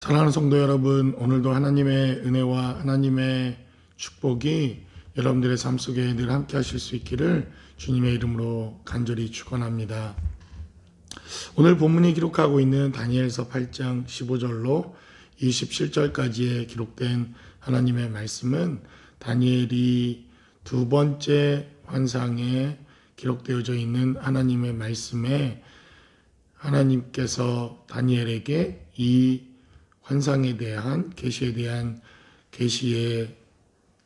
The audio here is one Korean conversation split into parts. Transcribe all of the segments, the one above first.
사랑하는 성도 여러분, 오늘도 하나님의 은혜와 하나님의 축복이 여러분들의 삶 속에 늘 함께 하실 수 있기를 주님의 이름으로 간절히 축원합니다. 오늘 본문이 기록하고 있는 다니엘서 8장 15절로 27절까지에 기록된 하나님의 말씀은 다니엘이 두 번째 환상에 기록되어져 있는 하나님의 말씀에 하나님께서 다니엘에게 이 환상에 대한 계시에 대한 계시의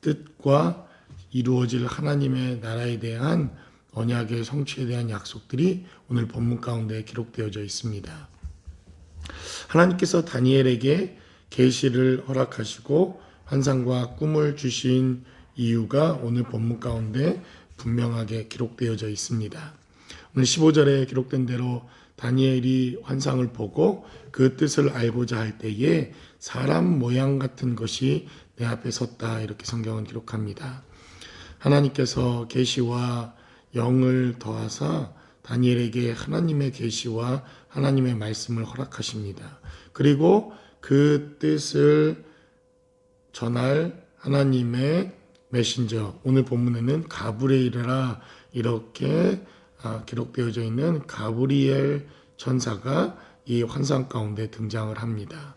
뜻과 이루어질 하나님의 나라에 대한 언약의 성취에 대한 약속들이 오늘 본문 가운데 기록되어져 있습니다. 하나님께서 다니엘에게 계시를 허락하시고 환상과 꿈을 주신 이유가 오늘 본문 가운데 분명하게 기록되어져 있습니다. 오늘 15절에 기록된 대로 다니엘이 환상을 보고 그 뜻을 알고자 할 때에 사람 모양 같은 것이 내 앞에 섰다, 이렇게 성경은 기록합니다. 하나님께서 계시와 영을 더하사 다니엘에게 하나님의 계시와 하나님의 말씀을 허락하십니다. 그리고 그 뜻을 전할 하나님의 메신저, 오늘 본문에는 가브리엘이라 이렇게 기록되어져 있는 가브리엘 천사가 이 환상 가운데 등장을 합니다.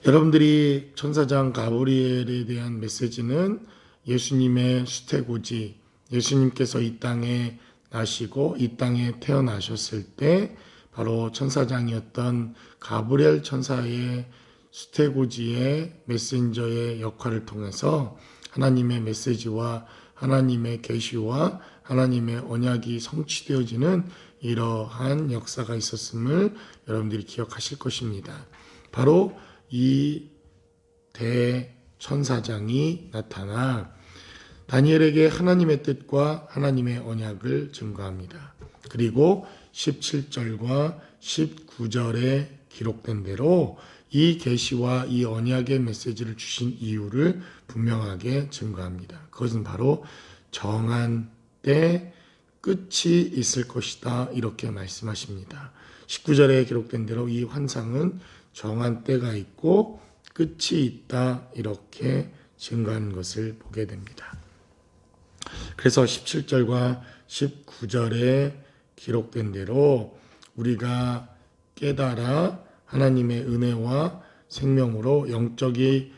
여러분들이 천사장 가브리엘에 대한 메시지는 예수님의 수태고지, 예수님께서 이 땅에 나시고 이 땅에 태어나셨을 때 바로 천사장이었던 가브리엘 천사의 수태고지의 메신저의 역할을 통해서 하나님의 메시지와 하나님의 계시와 하나님의 언약이 성취되어지는 이러한 역사가 있었음을 여러분들이 기억하실 것입니다. 바로 이 대천사장이 나타나 다니엘에게 하나님의 뜻과 하나님의 언약을 증거합니다. 그리고 17절과 19절에 기록된 대로 이 계시와 이 언약의 메시지를 주신 이유를 분명하게 증거합니다. 그것은 바로 정한 때 끝이 있을 것이다, 이렇게 말씀하십니다. 19절에 기록된 대로 이 환상은 정한 때가 있고 끝이 있다, 이렇게 증거하는 것을 보게 됩니다. 그래서 17절과 19절에 기록된 대로 우리가 깨달아 하나님의 은혜와 생명으로 영적인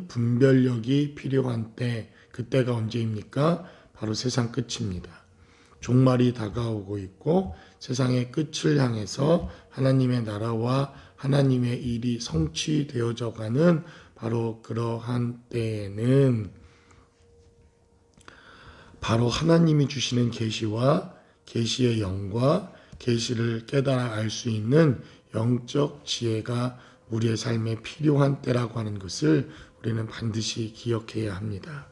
분별력이 필요한 때, 그때가 언제입니까? 바로 세상 끝입니다. 종말이 다가오고 있고 세상의 끝을 향해서 하나님의 나라와 하나님의 일이 성취되어져 가는 바로 그러한 때에는 바로 하나님이 주시는 계시와 계시의 영과 계시를 깨달아 알 수 있는 영적 지혜가 우리의 삶에 필요한 때라고 하는 것을 우리는 반드시 기억해야 합니다.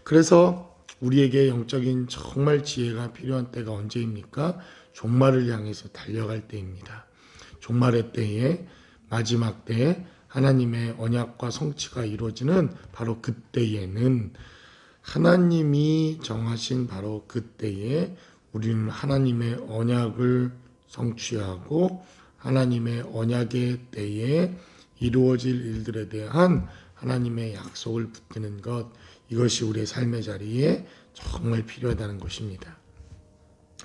그래서 우리에게 영적인 정말 지혜가 필요한 때가 언제입니까? 종말을 향해서 달려갈 때입니다. 종말의 때에, 마지막 때에 하나님의 언약과 성취가 이루어지는 바로 그때에는 하나님이 정하신 바로 그때에 우리는 하나님의 언약을 성취하고 하나님의 언약의 때에 이루어질 일들에 대한 하나님의 약속을 붙드는 것, 이것이 우리의 삶의 자리에 정말 필요하다는 것입니다.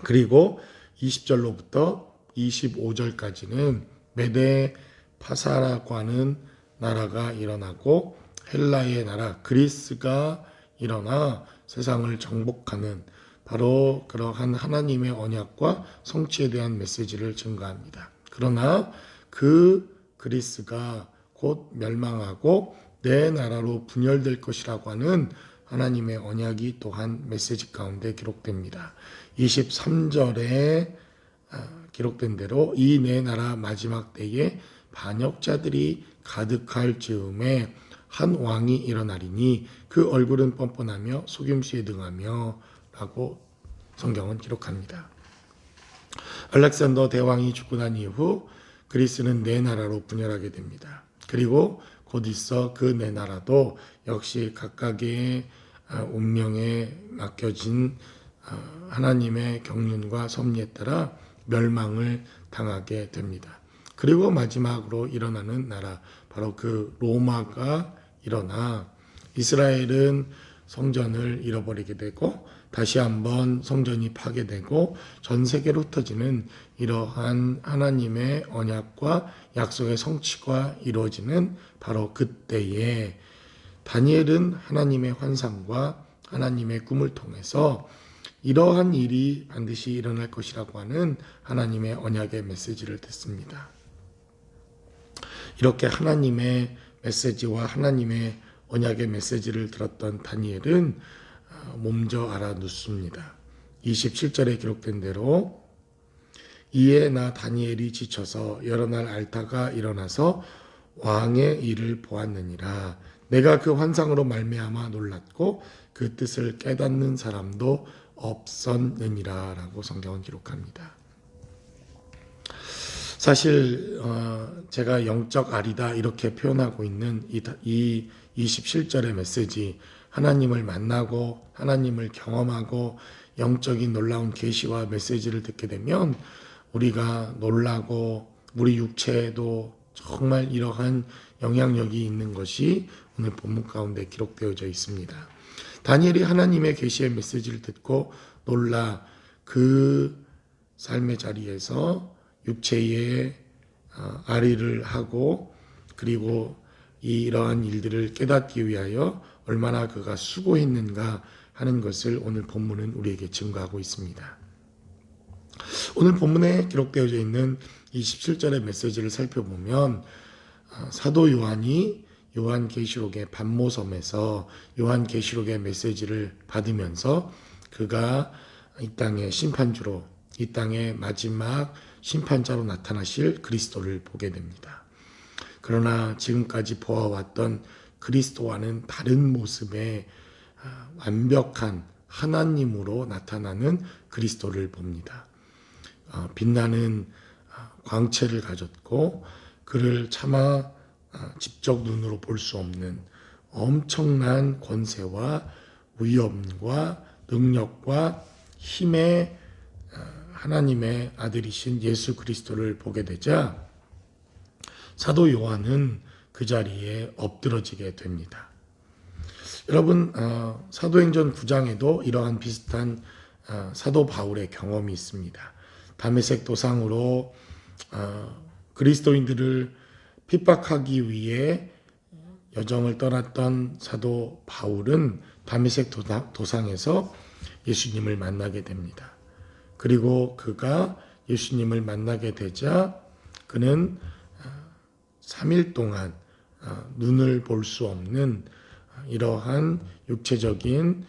그리고 20절로부터 25절까지는 메데 파사라고 하는 나라가 일어나고 헬라의 나라 그리스가 일어나 세상을 정복하는 바로 그러한 하나님의 언약과 성취에 대한 메시지를 증거합니다. 그러나 그 그리스가 곧 멸망하고 내 나라로 분열될 것이라고 하는 하나님의 언약이 또한 메시지 가운데 기록됩니다. 23절에 기록된 대로 이 내 나라 마지막 때에 반역자들이 가득할 즈음에 한 왕이 일어나리니 그 얼굴은 뻔뻔하며 속임수에 등하며 라고 성경은 기록합니다. 알렉산더 대왕이 죽고 난 이후 그리스는 네 나라로 분열하게 됩니다. 그리고 곧 있어 그 네 나라도 역시 각각의 운명에 맡겨진 하나님의 경륜과 섭리에 따라 멸망을 당하게 됩니다. 그리고 마지막으로 일어나는 나라, 바로 그 로마가 일어나 이스라엘은 성전을 잃어버리게 되고 다시 한번 성전이 파괴되고 전 세계로 흩어지는 이러한 하나님의 언약과 약속의 성취가 이루어지는 바로 그때에 다니엘은 하나님의 환상과 하나님의 꿈을 통해서 이러한 일이 반드시 일어날 것이라고 하는 하나님의 언약의 메시지를 듣습니다. 이렇게 하나님의 메시지와 하나님의 언약의 메시지를 들었던 다니엘은 몸져 알아눕습니다. 27절에 기록된 대로 이에 나 다니엘이 지쳐서 여러 날 앓다가 일어나서 왕의 일을 보았느니라. 내가 그 환상으로 말미암아 놀랐고 그 뜻을 깨닫는 사람도 없었느니라 라고 성경은 기록합니다. 사실 제가 영적 알이다 이렇게 표현하고 있는 이 27절의 메시지, 하나님을 만나고 하나님을 경험하고 영적인 놀라운 계시와 메시지를 듣게 되면 우리가 놀라고 우리 육체에도 정말 이러한 영향력이 있는 것이 오늘 본문 가운데 기록되어져 있습니다. 다니엘이 하나님의 계시의 메시지를 듣고 놀라 그 삶의 자리에서 육체의 아리를 하고 그리고 이러한 일들을 깨닫기 위하여 얼마나 그가 수고했는가 하는 것을 오늘 본문은 우리에게 증거하고 있습니다. 오늘 본문에 기록되어져 있는 27절의 메시지를 살펴보면 사도 요한이 요한계시록의 반모섬에서 요한계시록의 메시지를 받으면서 그가 이 땅의 심판주로 이 땅의 마지막 심판자로 나타나실 그리스도를 보게 됩니다. 그러나 지금까지 보아왔던 그리스도와는 다른 모습의 완벽한 하나님으로 나타나는 그리스도를 봅니다. 빛나는 광채를 가졌고 그를 차마 직접 눈으로 볼 수 없는 엄청난 권세와 위엄과 능력과 힘의 하나님의 아들이신 예수 그리스도를 보게 되자 사도 요한은 그 자리에 엎드러지게 됩니다. 여러분 사도행전 9장에도 이러한 비슷한 사도 바울의 경험이 있습니다. 다메섹 도상으로 그리스도인들을 핍박하기 위해 여정을 떠났던 사도 바울은 다메섹 도상에서 예수님을 만나게 됩니다. 그리고 그가 예수님을 만나게 되자 그는 3일 동안 눈을 볼 수 없는 이러한 육체적인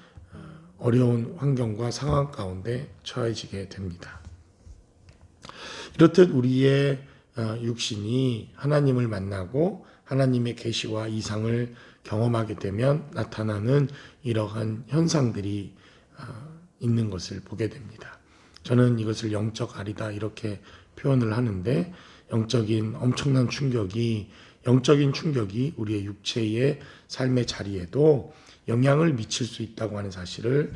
어려운 환경과 상황 가운데 처해지게 됩니다. 이렇듯 우리의 육신이 하나님을 만나고 하나님의 계시와 이상을 경험하게 되면 나타나는 이러한 현상들이 있는 것을 보게 됩니다. 저는 이것을 영적 알이다 이렇게 표현을 하는데 엄청난 충격이 영적인 충격이 우리의 육체의 삶의 자리에도 영향을 미칠 수 있다고 하는 사실을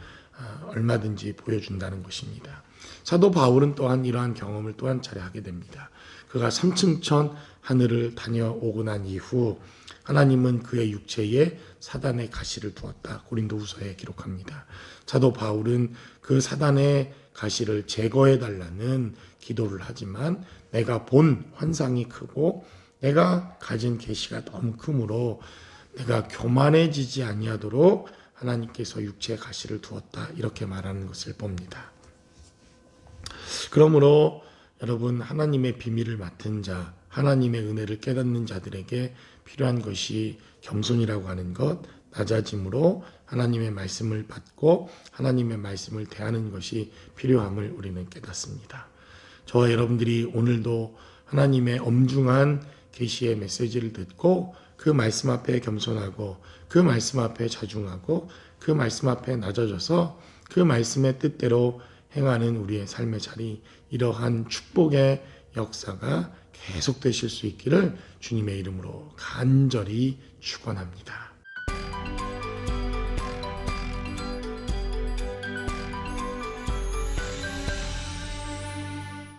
얼마든지 보여준다는 것입니다. 사도 바울은 또한 이러한 경험을 또 한 차례 하게 됩니다. 그가 3층천 하늘을 다녀오고 난 이후 하나님은 그의 육체에 사단의 가시를 두었다. 고린도후서에 기록합니다. 사도 바울은 그 사단의 가시를 제거해달라는 기도를 하지만 내가 본 환상이 크고 내가 가진 계시가 너무 크므로 내가 교만해지지 아니하도록 하나님께서 육체의 가시를 두었다. 이렇게 말하는 것을 봅니다. 그러므로 여러분 하나님의 비밀을 맡은 자, 하나님의 은혜를 깨닫는 자들에게 필요한 것이 겸손이라고 하는 것, 낮아짐으로 하나님의 말씀을 받고 하나님의 말씀을 대하는 것이 필요함을 우리는 깨닫습니다. 저와 여러분들이 오늘도 하나님의 엄중한 계시의 메시지를 듣고 그 말씀 앞에 겸손하고 그 말씀 앞에 자중하고 그 말씀 앞에 낮아져서 그 말씀의 뜻대로 행하는 우리의 삶의 자리, 이러한 축복의 역사가 계속되실 수 있기를 주님의 이름으로 간절히 축원합니다.